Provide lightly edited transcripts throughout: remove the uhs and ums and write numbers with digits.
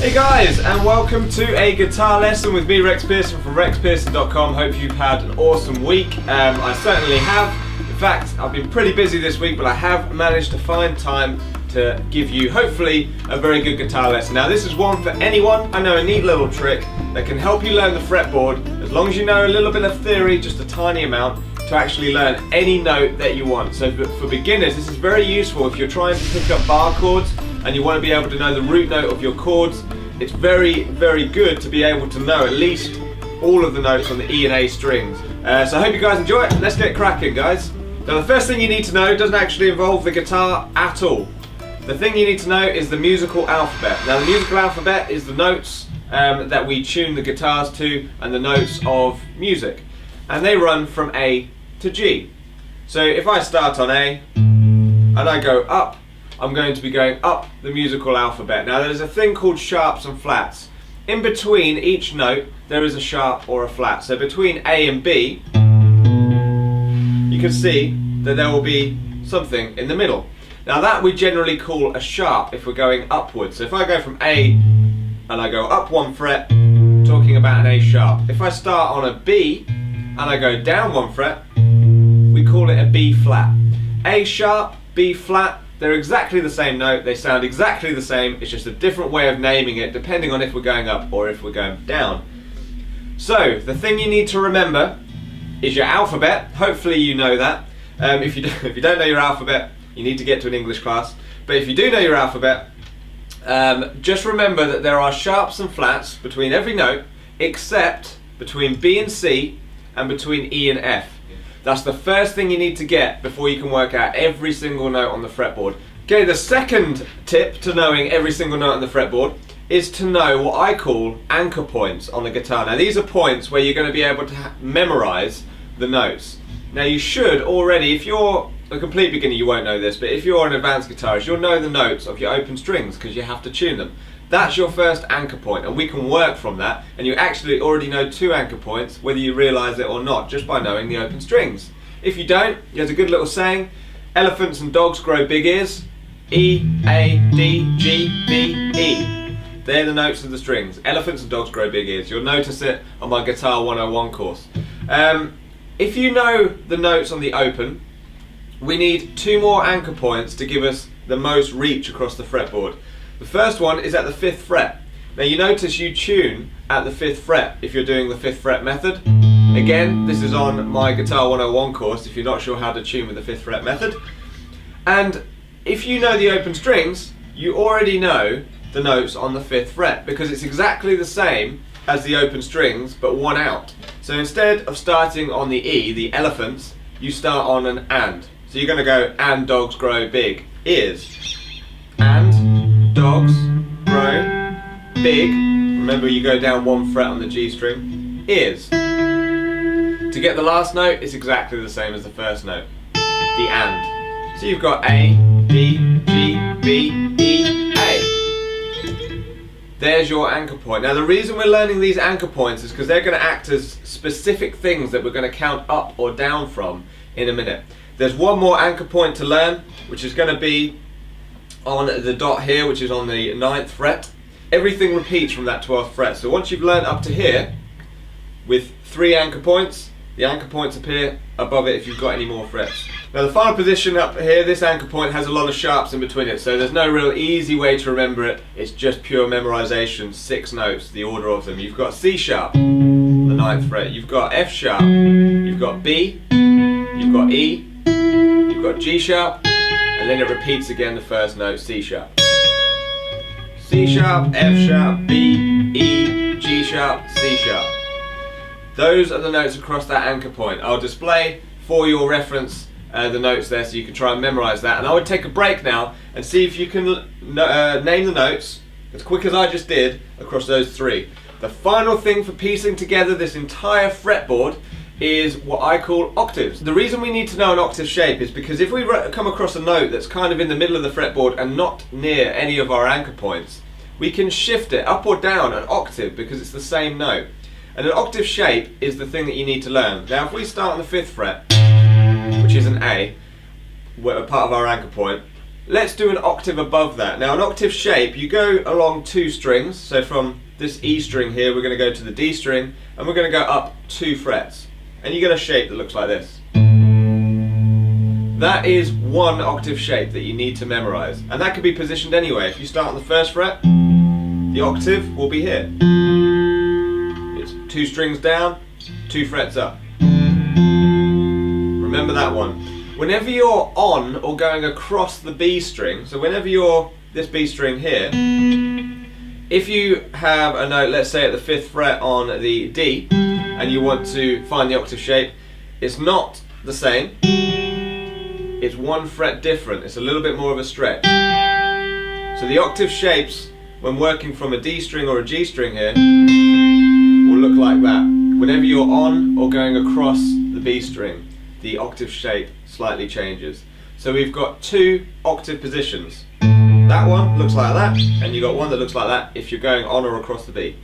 Hey guys, and welcome to a guitar lesson with me, Rex Pearson from rexpearson.com. Hope you've had an awesome week. I certainly have. In fact, I've been pretty busy this week, but I have managed to find time to give you, hopefully, a very good guitar lesson. Now, this is one for anyone. I know a neat little trick that can help you learn the fretboard, as long as you know a little bit of theory, just a tiny amount, to actually learn any note that you want. So for beginners, this is very useful if you're trying to pick up bar chords and you want to be able to know the root note of your chords. It's very, very good to be able to know at least all of the notes on the E and A strings. So I hope you guys enjoy it. Let's get cracking, guys. Now, the first thing you need to know doesn't actually involve the guitar at all. The thing you need to know is the musical alphabet. Now, the musical alphabet is the notes that we tune the guitars to and the notes of music. And they run from A to G. So if I start on A and I go up, I'm going to be going up the musical alphabet. Now, there's a thing called sharps and flats. In between each note there is a sharp or a flat. So between A and B, you can see that there will be something in the middle. Now, that we generally call a sharp if we're going upwards. So if I go from A and I go up one fret, talking about an A sharp. If I start on a B and I go down one fret, we call it a B flat. A sharp, B flat, they're exactly the same note, they sound exactly the same, it's just a different way of naming it depending on if we're going up or if we're going down. So, the thing you need to remember is your alphabet. Hopefully you know that. If you don't know your alphabet, you need to get to an English class. But if you do know your alphabet, just remember that there are sharps and flats between every note except between B and C and between E and F. That's the first thing you need to get before you can work out every single note on the fretboard. Okay, the second tip to knowing every single note on the fretboard is to know what I call anchor points on the guitar. Now, these are points where you're going to be able to memorize the notes. Now, you should already, if you're a complete beginner, you won't know this, but if you're an advanced guitarist, you'll know the notes of your open strings because you have to tune them. That's your first anchor point, and we can work from that, and you actually already know two anchor points, whether you realize it or not, just by knowing the open strings. If you don't, there's a good little saying: elephants and dogs grow big ears. E, A, D, G, B, E. They're the notes of the strings. Elephants and dogs grow big ears. You'll notice it on my Guitar 101 course. If you know the notes on the open, we need two more anchor points to give us the most reach across the fretboard. The first one is at the 5th fret. Now, you notice you tune at the 5th fret if you're doing the 5th fret method. Again, this is on my Guitar 101 course if you're not sure how to tune with the 5th fret method. And if you know the open strings, you already know the notes on the 5th fret because it's exactly the same as the open strings but one out. So instead of starting on the E, the elephants, you start on an and. So you're going to go, and dogs grow big ears. And dogs grow big. Remember, you go down one fret on the G string. Ears. To get the last note, it's exactly the same as the first note. The and. So you've got A, D, G, B, E, A. There's your anchor point. Now, the reason we're learning these anchor points is because they're going to act as specific things that we're going to count up or down from in a minute. There's one more anchor point to learn, which is going to be on the dot here, which is on the 9th fret. Everything repeats from that 12th fret. So once you've learned up to here, with 3 anchor points, the anchor points appear above it if you've got any more frets. Now, the final position up here, this anchor point has a lot of sharps in between it, so there's no real easy way to remember it. It's just pure memorization, 6 notes, the order of them. You've got C sharp, the 9th fret. You've got F sharp, you've got B, you've got E, you've got G sharp, and then it repeats again the first note, C sharp. C sharp, F sharp, B, E, G sharp, C sharp. Those are the notes across that anchor point. I'll display for your reference the notes there so you can try and memorize that. And I would take a break now and see if you can name the notes as quick as I just did across those 3. The final thing for piecing together this entire fretboard is what I call octaves. The reason we need to know an octave shape is because if we come across a note that's kind of in the middle of the fretboard and not near any of our anchor points, we can shift it up or down an octave because it's the same note. And an octave shape is the thing that you need to learn. Now, if we start on the 5th fret, which is an A, part of our anchor point, let's do an octave above that. Now an octave shape, you go along 2 strings, so from this E string here we're going to go to the D string and we're going to go up 2 frets and you get a shape that looks like this. That is 1 octave shape that you need to memorize, and that can be positioned anyway. If you start on the 1st fret, the octave will be here. It's 2 strings down, 2 frets up. Remember that one. Whenever you're on or going across the B string, so whenever you're this B string here, if you have a note, let's say at the 5th fret on the D, and you want to find the octave shape, it's not the same. It's 1 fret different. It's a little bit more of a stretch. So the octave shapes, when working from a D string or a G string here, will look like that. Whenever you're on or going across the B string, the octave shape slightly changes. So we've got 2 octave positions. That one looks like that, and you've got one that looks like that if you're going on or across the B.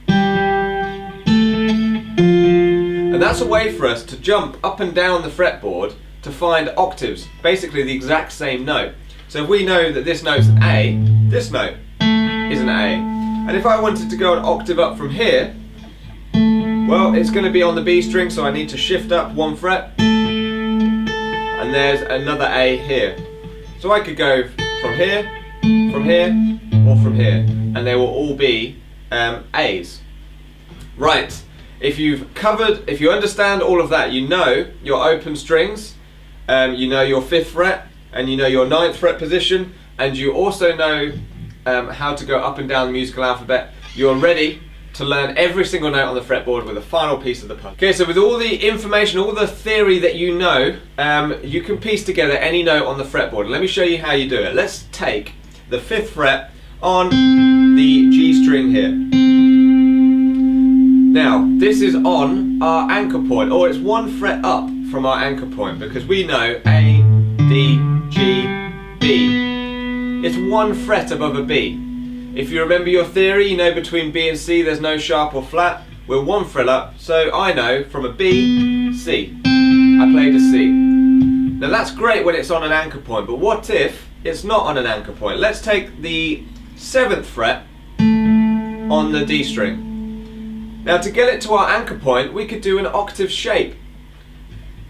And that's a way for us to jump up and down the fretboard to find octaves, basically the exact same note. So if we know that this note's an A, this note is an A. And if I wanted to go an octave up from here, well, it's going to be on the B string, so I need to shift up 1 fret, and there's another A here. So I could go from here, or from here, and they will all be A's. Right, if you understand all of that, you know your open strings, you know your 5th fret, and you know your 9th fret position, and you also know how to go up and down the musical alphabet. You're ready to learn every single note on the fretboard with a final piece of the puzzle. Okay, so with all the information, all the theory that you know, you can piece together any note on the fretboard. Let me show you how you do it. Let's take the 5th fret on the G string here. Now, this is on our anchor point, or it's 1 fret up from our anchor point, because we know A, D, G, B. It's 1 fret above a B. If you remember your theory, you know between B and C there's no sharp or flat. We're 1 fret up, so I know from a B, C. I played a C. Now that's great when it's on an anchor point, but what if it's not on an anchor point? Let's take the 7th fret on the D string. Now to get it to our anchor point, we could do an octave shape.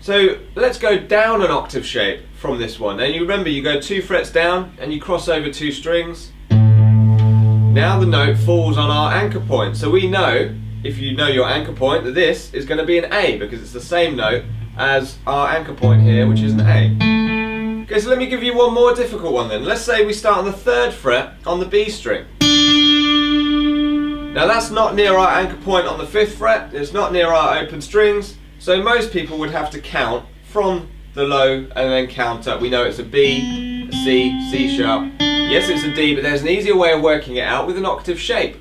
So let's go down an octave shape from this one. And you remember, you go 2 frets down and you cross over 2 strings. Now the note falls on our anchor point. So we know, if you know your anchor point, that this is going to be an A, because it's the same note as our anchor point here, which is an A. Okay, so let me give you one more difficult one then. Let's say we start on the 3rd fret on the B string. Now that's not near our anchor point on the 5th fret, it's not near our open strings, so most people would have to count from the low and then count up. We know it's a B, a C, C sharp. Yes, it's a D, but there's an easier way of working it out with an octave shape.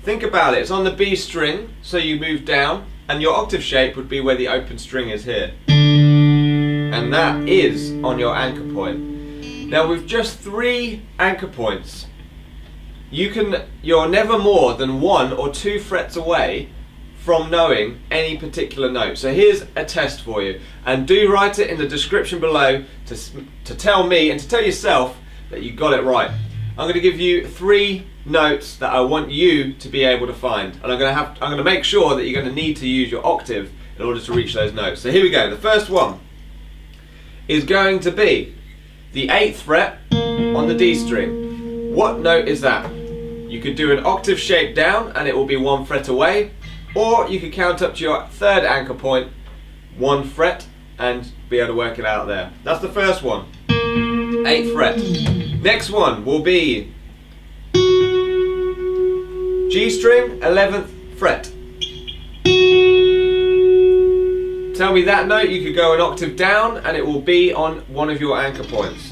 Think about it, it's on the B string, so you move down, and your octave shape would be where the open string is here. And that is on your anchor point. Now with just 3 anchor points, you're never more than 1 or 2 frets away from knowing any particular note. So here's a test for you, and do write it in the description below to tell me and to tell yourself that you got it right. I'm going to give you 3 notes that I want you to be able to find, and I'm going to make sure that you're going to need to use your octave in order to reach those notes. So here we go. The first one is going to be the 8th fret on the D string. What note is that? You could do an octave shape down and it will be 1 fret away, or you could count up to your 3rd anchor point, 1 fret, and be able to work it out there. That's the first one, 8th fret. Next one will be G string, 11th fret. Tell me that note, you could go an octave down and it will be on one of your anchor points.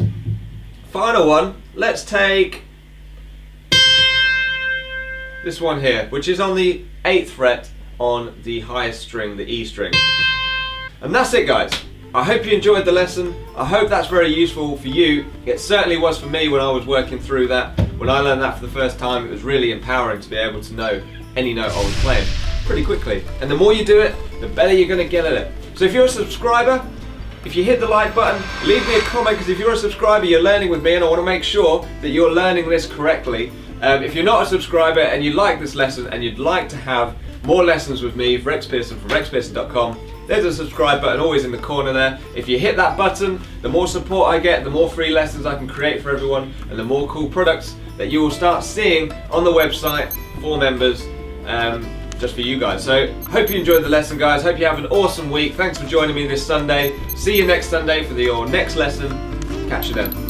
Final one, let's take this one here, which is on the 8th fret on the highest string, the E string. And that's it, guys. I hope you enjoyed the lesson. I hope that's very useful for you. It certainly was for me when I was working through that. When I learned that for the first time, it was really empowering to be able to know any note I was playing pretty quickly. And the more you do it, the better you're going to get at it. So if you're a subscriber, if you hit the like button, leave me a comment, because if you're a subscriber, you're learning with me, and I want to make sure that you're learning this correctly. If you're not a subscriber and you like this lesson and you'd like to have more lessons with me, Rex Pearson from rexpearson.com, there's a subscribe button always in the corner there. If you hit that button, the more support I get, the more free lessons I can create for everyone, and the more cool products that you will start seeing on the website for members, just for you guys. So hope you enjoyed the lesson, guys. Hope you have an awesome week. Thanks for joining me this Sunday. See you next Sunday for your next lesson. Catch you then.